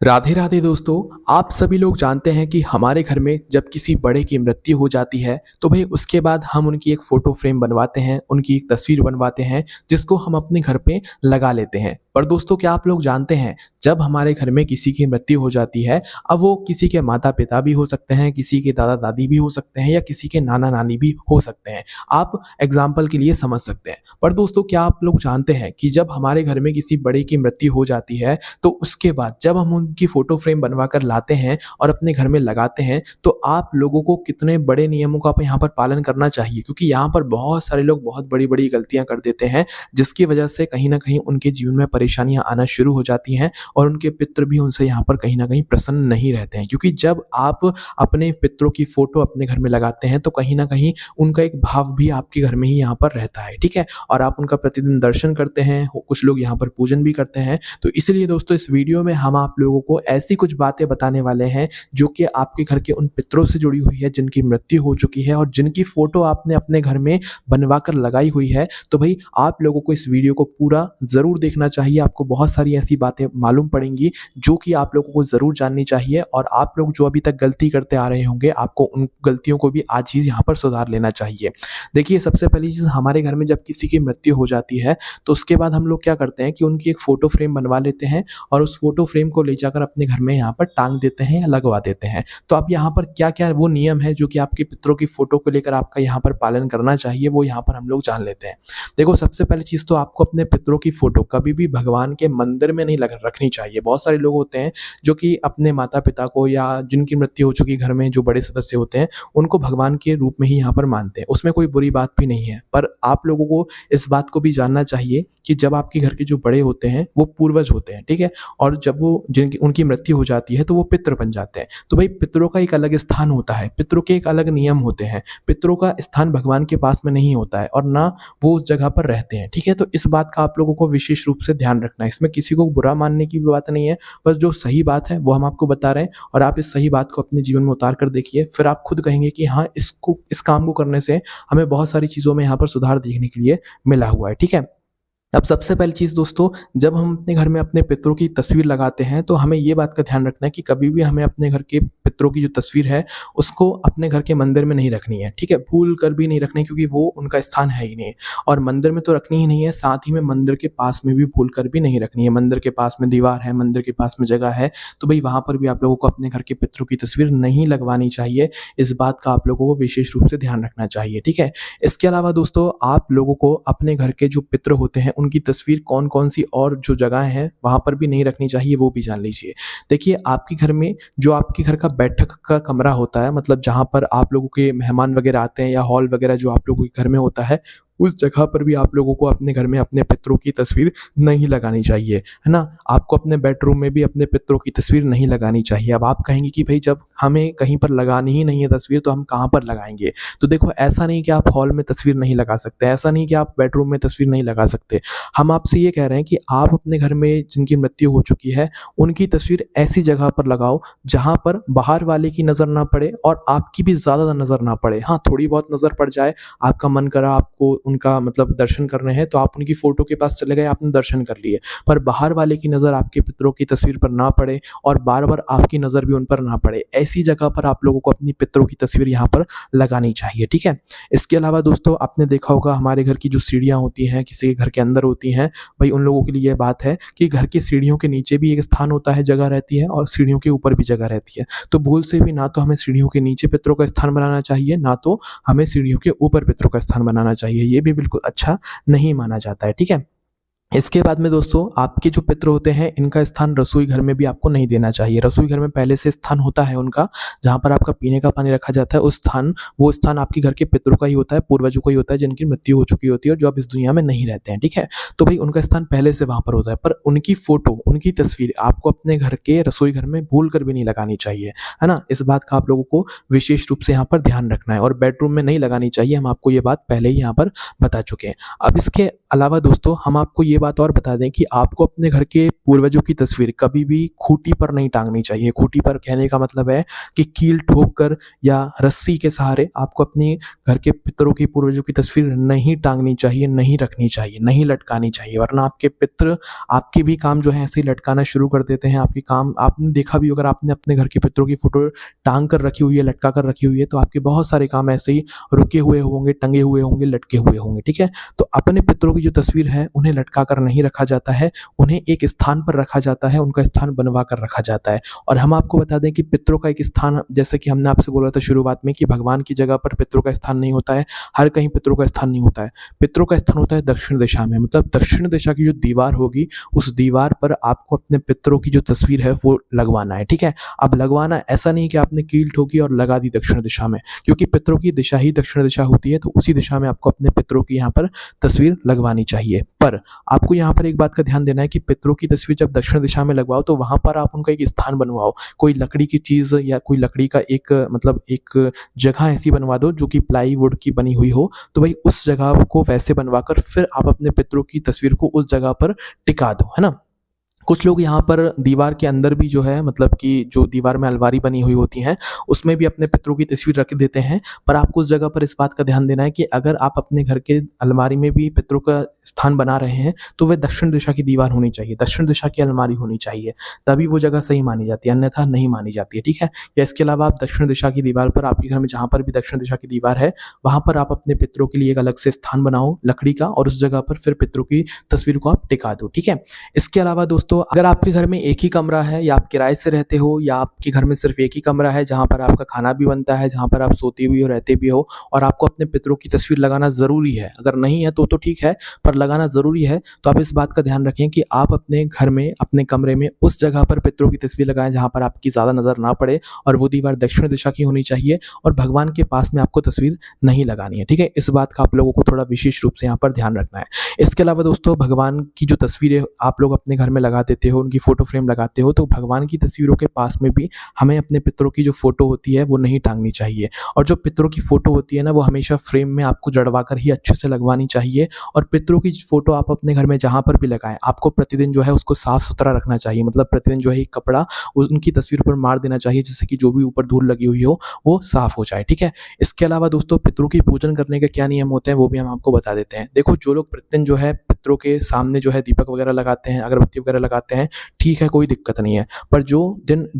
राधे राधे दोस्तों। आप सभी लोग जानते हैं कि हमारे घर में जब किसी बड़े की मृत्यु हो जाती है तो भाई उसके बाद हम उनकी एक फ़ोटो फ्रेम बनवाते हैं, उनकी एक तस्वीर बनवाते हैं जिसको हम अपने घर पे लगा लेते हैं। पर दोस्तों क्या आप लोग जानते हैं, जब हमारे घर में किसी की मृत्यु हो जाती है, अब वो किसी के माता-पिता भी हो सकते हैं, किसी के दादा-दादी भी हो सकते हैं या किसी के नाना-नानी भी हो सकते हैं। आप एग्ज़ाम्पल के लिए समझ सकते हैं। पर दोस्तों क्या आप लोग जानते हैं कि जब हमारे घर में किसी बड़े की मृत्यु हो जाती है तो उसके बाद जब हम उनकी फ़ोटो फ्रेम बनवा कर लाते हैं और अपने घर में लगाते हैं, तो आप लोगों को कितने बड़े नियमों का यहाँ पर पालन करना चाहिए, क्योंकि यहाँ पर बहुत सारे लोग बहुत बड़ी-बड़ी गलतियाँ कर देते हैं, जिसकी वजह से कहीं न कहीं उनके जीवन में परेशानियाँ आना शुरू हो जाती हैं और उनके पितृ भी उनसे यहाँ पर कहीं न कहीं प्रसन्न नहीं रहते हैं। क्योंकि जब आप अपने पितरों की फ़ोटो अपने घर में लगाते हैं, तो कहीं न कहीं उनका एक भाव भी आपके घर में ही यहाँ पर रहता है, ठीक है? और आप उनका प्रतिदिन दर्शन करते हैं, कुछ लोग यहाँ पर पूजन भी करते हैं। तो इसलिए दोस्तों इस वीडियो में हम आप लोगों को ऐसी कुछ बातें बताने वाले हैं जो कि आपके घर के उन पितरों से जुड़ी हुई है जिनकी मृत्यु हो चुकी है और जिनकी फ़ोटो आपने अपने घर में बनवा कर लगाई हुई है। तो भई आप लोगों को इस वीडियो को पूरा ज़रूर देखना चाहिए। आपको बहुत सारी ऐसी बातें मालूम पड़ेंगी जो कि आप लोगों को ज़रूर जाननी चाहिए, और आप लोग जो अभी तक गलती करते आ रहे होंगे, आपको उन गलतियों को भी आज ही यहाँ पर सुधार लेना चाहिए। देखिए, सबसे पहली चीज़, हमारे घर में जब किसी की मृत्यु हो जाती है तो उसके बाद हम लोग क्या करते हैं कि उनकी एक फ़ोटो फ्रेम बनवा लेते हैं और उस फ़ोटो फ्रेम को ले जाकर अपने घर में यहाँ पर टाँग देते हैं या लगवा देते हैं। तो अब यहाँ पर क्या-क्या वो नियम है जो कि आपके पितरों की फ़ोटो को लेकर आपका यहाँ पर पालन करना चाहिए, वो यहाँ पर हम लोग जान लेते हैं। देखो, सबसे पहली चीज़ तो आपको अपने पितरों की फ़ोटो कभी भी भगवान के मंदिर में नहीं लग रखनी चाहिए। बहुत सारे लोग होते हैं जो कि अपने माता-पिता को या जिनकी मृत्यु हो चुकी घर में जो बड़े सदस्य होते हैं, उनको भगवान के रूप में ही यहाँ पर मानते हैं। उसमें कोई बुरी बात भी नहीं है। पर आप लोगों को इस बात को भी जानना चाहिए कि जब आपके घर के जो बड़े होते हैं, वो पूर्वज होते हैं, ठीक है? और जब वो जिनकी उनकी मृत्यु हो जाती है तो वो पितृ बन जाते हैं। तो भाई पितरों का एक अलग स्थान होता है, पितरों के एक अलग नियम होते हैं। पितरों का स्थान भगवान के पास में नहीं होता है और ना वो उस जगह पर रहते हैं, ठीक है? तो इस बात का आप लोगों को विशेष रूप से ध्यान रखना है। इसमें किसी को बुरा मानने की भी बात नहीं है, बस जो सही बात है वो हम आपको बता रहे हैं और आप इस सही बात को अपने जीवन में उतार कर देखिए। फिर आप खुद कहेंगे कि हाँ, इस काम को करने से हमें बहुत सारी चीज़ों में यहाँ पर सुधार देखने के लिए मिला हुआ है, ठीक है? अब सबसे पहली चीज़ दोस्तों, जब हम अपने घर में अपने पितरों की तस्वीर लगाते हैं तो हमें ये बात का ध्यान रखना है कि कभी भी हमें अपने घर के पितरों की जो तस्वीर है उसको अपने घर के मंदिर में नहीं रखनी है, ठीक है? भूल कर भी नहीं रखनी, क्योंकि वो उनका स्थान है ही नहीं। और मंदिर में तो रखनी ही नहीं है, साथ ही में मंदिर के पास में भी भूल कर भी नहीं रखनी है। मंदिर के पास में दीवार है, मंदिर के पास में जगह है, तो भई वहाँ पर भी आप लोगों को अपने घर के पितरों की तस्वीर नहीं लगवानी चाहिए। इस बात का आप लोगों को विशेष रूप से ध्यान रखना चाहिए, ठीक है? इसके अलावा दोस्तों, आप लोगों को अपने घर के जो पितृ होते हैं उनकी तस्वीर कौन-कौन सी और जो जगहें हैं वहाँ पर भी नहीं रखनी चाहिए, वो भी जान लीजिए। देखिए, आपके घर में जो आपके घर का बैठक का कमरा होता है, मतलब जहाँ पर आप लोगों के मेहमान वगैरह आते हैं या हॉल वगैरह जो आप लोगों के घर में होता है, उस जगह पर भी आप लोगों को अपने घर में अपने पितरों की तस्वीर नहीं लगानी चाहिए, है ना? आपको अपने बेडरूम में भी अपने पितरों की तस्वीर नहीं लगानी चाहिए। अब आप कहेंगे कि भई जब हमें कहीं पर लगानी ही नहीं है तस्वीर तो हम कहाँ पर लगाएँगे? तो देखो, ऐसा नहीं कि आप हॉल में तस्वीर नहीं लगा सकते, ऐसा नहीं कि आप बेडरूम में तस्वीर नहीं लगा सकते। हम आपसे ये कह रहे हैं कि आप अपने घर में जिनकी मृत्यु हो चुकी है, उनकी तस्वीर ऐसी जगह पर लगाओ जहाँ पर बाहर वाले की नज़र ना पड़े और आपकी भी ज़्यादा नज़र ना पड़े। हाँ, थोड़ी बहुत नज़र पड़ जाए, आपका मन करा आपको उनका मतलब दर्शन करने हैं तो आप उनकी फ़ोटो के पास चले गए, आपने दर्शन कर लिए। पर बाहर वाले की नज़र आपके पितरों की तस्वीर पर ना पड़े और बार-बार आपकी नज़र भी उन पर ना पड़े। ऐसी जगह पर आप लोगों को अपनी पितरों की तस्वीर यहाँ पर लगानी चाहिए, ठीक है? इसके अलावा दोस्तों, आपने देखा होगा हमारे घर की जो सीढ़ियाँ होती हैं, किसी के घर के अंदर होती हैं, भई उन लोगों के लिए ये बात है कि घर की सीढ़ियों के नीचे भी एक स्थान होता है, जगह रहती है, और सीढ़ियों के ऊपर भी जगह रहती है। तो भूल से भी ना तो हमें सीढ़ियों के नीचे पितरों का स्थान बनाना चाहिए, ना तो हमें सीढ़ियों के ऊपर पितरों का स्थान बनाना चाहिए। ये भी बिल्कुल अच्छा नहीं माना जाता है, ठीक है? इसके बाद में दोस्तों, आपके जो पितृ होते हैं इनका स्थान रसोई घर में भी आपको नहीं देना चाहिए। रसोई घर में पहले से स्थान होता है उनका, जहाँ पर आपका पीने का पानी रखा जाता है। वो स्थान आपके घर के पितरों का ही होता है, पूर्वजों का ही होता है, जिनकी मृत्यु हो चुकी होती है और जो अब इस दुनिया में नहीं रहते हैं, ठीक है? तो भाई उनका स्थान पहले से वहाँ पर होता है, पर उनकी फ़ोटो, उनकी तस्वीर आपको अपने घर के रसोई घर में भूल कर भी नहीं लगानी चाहिए, है ना? इस बात का आप लोगों को विशेष रूप से यहाँ पर ध्यान रखना है, और बेडरूम में नहीं लगानी चाहिए। हम आपको ये बात पहले ही यहाँ पर बता चुके हैं। अब इसके अलावा दोस्तों, हम आपको ये बात और बता दें कि आपको अपने घर के पूर्वजों की तस्वीर कभी भी खूंटी पर नहीं टांगनी चाहिए। खूंटी पर कहने का मतलब है कि कील ठोक कर या रस्सी के सहारे आपको अपने घर के पितरों की पूर्वजों की तस्वीर नहीं टांगनी चाहिए, नहीं रखनी चाहिए, नहीं लटकानी चाहिए, वरना आपके पितर आपके भी काम जो है ऐसे ही लटकाना शुरू कर देते हैं। आपके काम आपने देखा भी, अगर आपने अपने घर के पितरों की फोटो टांग कर रखी हुई है, लटका कर रखी हुई है, तो आपके बहुत सारे काम ऐसे ही रुके हुए होंगे, टंगे हुए होंगे, लटके हुए होंगे। ठीक है, तो अपने पितरों की जो तस्वीर है उन्हें लटका कर नहीं रखा जाता है, उन्हें एक स्थान पर रखा जाता है, उनका स्थान बनवा कर रखा जाता है। और हम आपको बता दें कि पितरों का एक स्थान, जैसे कि हमने आपसे बोला था शुरुआत में कि भगवान की जगह पर पितरों का स्थान नहीं होता है, हर कहीं पितरों का स्थान नहीं होता है। पितरों का स्थान होता है दक्षिण दिशा में, मतलब दक्षिण दिशा की जो दीवार होगी उस दीवार पर आपको अपने पितरों की जो तस्वीर है वो लगवाना है। ठीक है, अब लगवाना ऐसा नहीं कि आपने कील ठोकी और लगा दी दक्षिण दिशा में, क्योंकि पितरों की दिशा ही दक्षिण दिशा होती है, तो उसी दिशा में आपको अपने पितरों की यहाँ पर तस्वीर लगवानी चाहिए। पर आपको यहाँ पर एक बात का ध्यान देना है कि पितरों की तस्वीर जब दक्षिण दिशा में लगवाओ तो वहां पर आप उनका एक स्थान बनवाओ, कोई लकड़ी की चीज या कोई लकड़ी का एक मतलब एक जगह ऐसी बनवा दो जो कि प्लाईवुड की बनी हुई हो, तो भाई उस जगह को वैसे बनवाकर फिर आप अपने पितरों की तस्वीर को उस जगह पर टिका दो, है ना। कुछ लोग यहाँ पर दीवार के अंदर भी जो है, मतलब कि जो दीवार में अलमारी बनी हुई होती हैं उसमें भी अपने पितरों की तस्वीर रख देते हैं। पर आपको उस जगह पर इस बात का ध्यान देना है कि अगर आप अपने घर के अलमारी में भी पितरों का स्थान बना रहे हैं तो वह दक्षिण दिशा की दीवार होनी चाहिए, दक्षिण दिशा की अलमारी होनी चाहिए, तभी वो जगह सही मानी जाती है, अन्यथा नहीं मानी जाती है। ठीक है, या इसके अलावा आप दक्षिण दिशा की दीवार पर, आपके घर में जहाँ पर भी दक्षिण दिशा की दीवार है वहां पर आप अपने पितरों के लिए एक अलग से स्थान बनाओ लकड़ी का, और उस जगह पर फिर पितरों की तस्वीर को आप टिका दो। ठीक है, इसके अलावा दोस्तों, अगर आपके घर में एक ही कमरा है या आप किराए से रहते हो या आपके घर में सिर्फ एक ही कमरा है जहाँ पर आपका खाना भी बनता है, जहाँ पर आप सोते भी हो, रहते भी हो, और आपको अपने पितरों की तस्वीर लगाना ज़रूरी है, अगर नहीं है तो ठीक है, पर लगाना ज़रूरी है, तो आप इस बात का ध्यान रखें कि आप अपने घर में, अपने कमरे में उस जगह पर पितरों की तस्वीर लगाएं जहाँ पर आपकी ज़्यादा नज़र ना पड़े, और वो दीवार दक्षिण दिशा की होनी चाहिए, और भगवान के पास में आपको तस्वीर नहीं लगानी है। ठीक है, इस बात का आप लोगों को थोड़ा विशेष रूप से यहाँ पर ध्यान रखना है। इसके अलावा दोस्तों, भगवान की जो तस्वीरें आप लोग अपने घर में लगा देते हो, उनकी फोटो फ्रेम लगाते हो, तो भगवान की तस्वीरों के पास में भी हमें अपने पितरों की जो फोटो होती है वो नहीं टांगनी चाहिए। और जो पितरों की फोटो होती है ना, वो हमेशा फ्रेम में आपको जड़वा कर ही अच्छे से लगवानी चाहिए। और पितरों की फोटो आप अपने घर में जहाँ पर भी लगाएं, आपको प्रतिदिन जो है उसको साफ सुथरा रखना चाहिए, मतलब प्रतिदिन जो है एक कपड़ा उनकी तस्वीर पर मार देना चाहिए, जिससे कि जो भी ऊपर धूल लगी हुई हो वो साफ हो जाए। ठीक है, इसके अलावा दोस्तों, पितरों की पूजन करने के क्या नियम होते हैं वो भी हम आपको बता देते हैं। देखो, जो लोग प्रतिदिन जो है पितरों के सामने जो है दीपक वगैरह लगाते हैं, अगरबत्ती वगैरह लगाते हैं, ठीक है, कोई दिक्कत नहीं है। पर जो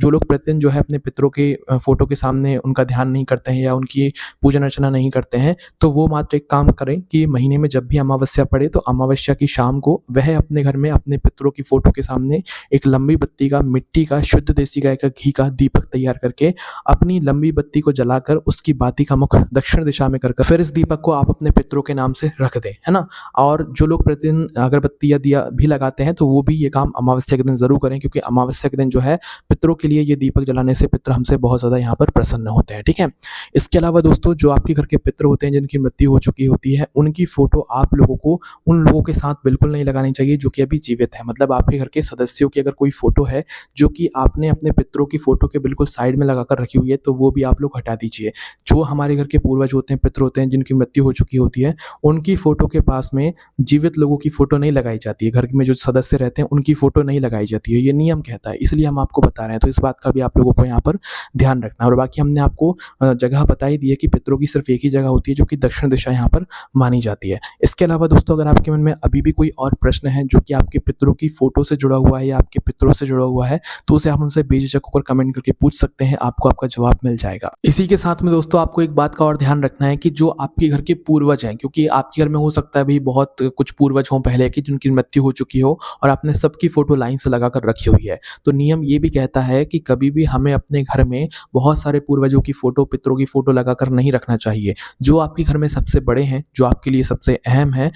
लोग प्रतिदिन जो है अपने पितरों के फोटो के सामने उनका ध्यान नहीं करते हैं या उनकी पूजन अर्चना नहीं करते हैं, तो वो मात्र एक काम करें कि महीने में जब भी अमावस्या पड़े तो अमावस्या की शाम को वह अपने घर में अपने पितरों की फोटो के सामने एक लंबी बत्ती का, मिट्टी का, शुद्ध देसी गाय का घी का दीपक तैयार करके अपनी लंबी बत्ती को जलाकर उसकी बाती का मुख दक्षिण दिशा में कर फिर इस दीपक को आप अपने पितरों के नाम से रख दें, है ना। और जो लोग प्रतिदिन अगरबत्ती या दिया भी लगाते हैं तो वो भी ये काम अमावस्या के दिन जरूर करें, क्योंकि अमावस्या के दिन जो है पितरों के लिए ये दीपक जलाने से पितर हमसे बहुत ज़्यादा यहाँ पर प्रसन्न होते हैं। ठीक है, इसके अलावा दोस्तों, जो आपके घर के पितर होते हैं जिनकी मृत्यु हो चुकी होती है, उनकी फोटो आप लोगों को उन लोगों के साथ बिल्कुल नहीं लगानी चाहिए जो कि अभी जीवित है। मतलब आपके घर के सदस्यों की अगर कोई फोटो है जो कि आपने अपने पितरों की फोटो के बिल्कुल साइड में लगाकर रखी हुई है, तो वो भी आप लोग हटा दीजिए। जो हमारे घर के पूर्वज होते हैं, पितर होते हैं जिनकी मृत्यु हो चुकी होती है, उनकी फोटो के पास में जीवित लोगों की फोटो नहीं लगाई जाती है। घर में जो सदस्य रहते हैं उनकी फोटो नहीं लगाई जाती है, ये नियम कहता है, इसलिए हम आपको बता रहे हैं। तो इस बात का भी आप लोगों को यहाँ पर ध्यान रखना है। और बाकी हमने आपको जगह बता ही दी है कि पितरों की सिर्फ एक ही जगह होती है जो कि दक्षिण दिशा यहाँ पर मानी जाती है। इसके अलावा दोस्तों, अगर आपके मन में अभी भी कोई और प्रश्न है जो कि आपके पितरों की फोटो से जुड़ा हुआ है या आपके पितरों से जुड़ा हुआ है, तो उसे आप हमसे बेझिझक होकर कमेंट करके पूछ सकते हैं, आपको आपका जवाब मिल जाएगा। इसी के साथ में दोस्तों, आपको एक बात का और ध्यान रखना है कि जो आपके घर के पूर्वज हैं, क्योंकि आपके घर में हो सकता है भी बहुत कुछ पूर्वज हों पहले की जिनकी मृत्यु हो चुकी हो और आपने सबकी फोटो लाइन से लगा कर रखी हुई है, तो नियम ये भी कहता है कि कभी भी हमें अपने घर में बहुत सारे पूर्वजों की फोटो, पितरों की फोटो लगाकर नहीं रखना चाहिए। जो आपके घर में सबसे बड़े हैं, जो आपके लिए सबसे अहम है,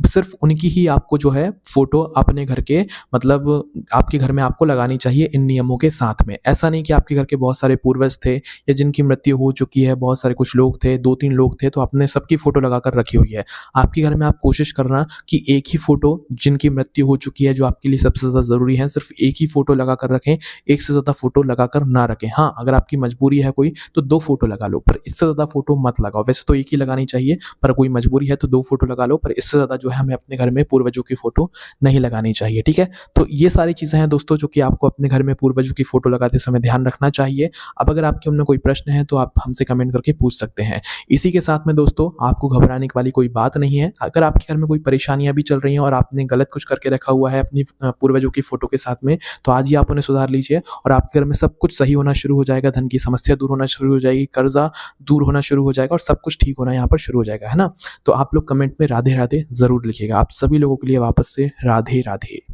सिर्फ उनकी ही आपको जो है फोटो अपने घर के, मतलब आपके घर में आपको लगानी चाहिए इन नियमों के साथ में। ऐसा नहीं कि आपके घर के बहुत सारे पूर्वज थे या जिनकी मृत्यु हो चुकी है, बहुत सारे कुछ लोग थे, 2-3 लोग थे, तो आपने सबकी फोटो लगाकर रखी हुई है। आपके घर में आप कोशिश करना कि एक ही फ़ोटो जिनकी मृत्यु हो चुकी है जो आपके लिए सबसे ज़्यादा ज़रूरी है, सिर्फ़ एक ही फ़ोटो लगा कर रखें, एक से ज़्यादा फ़ोटो लगाकर ना रखें। हाँ, अगर आपकी मजबूरी है कोई तो 2 फ़ोटो लगा लो, पर इससे ज़्यादा फ़ोटो मत लगाओ। वैसे तो 1 ही लगानी चाहिए, पर कोई मजबूरी है तो 2 फ़ोटो लगा लो, पर इससे ज़्यादा जो है हमें अपने घर में पूर्वजों की फ़ोटो नहीं लगानी चाहिए, ठीक है? तो ये सारी चीज़ें हैं दोस्तों जो कि आपको अपने घर में पूर्वजों की फ़ोटो लगाते समय ध्यान रखना चाहिए। अब अगर आपके मन में कोई प्रश्न है तो आप हमसे कमेंट करके पूछ सकते हैं। इसी के साथ में दोस्तों आपको घबराने वाली कोई बात नहीं है। अगर आपके घर में कोई परेशानियाँ भी चल रही हैं और आपने गलत कुछ करके रखा हुआ है अपनी पूर्वजों की फ़ोटो के साथ में, तो आज ही आप उन्हें सुधार लीजिए और आपके घर में सब कुछ सही होना शुरू हो जाएगा, धन की समस्या दूर होना शुरू हो जाएगी, कर्ज़ा दूर होना शुरू हो जाएगा और सब कुछ ठीक होना यहाँ पर शुरू हो जाएगा, है ना? तो आप लोग कमेंट में राधे-राधे ज़रूर लिखिएगा। आप सभी लोगों के लिए वापस से राधे-राधे।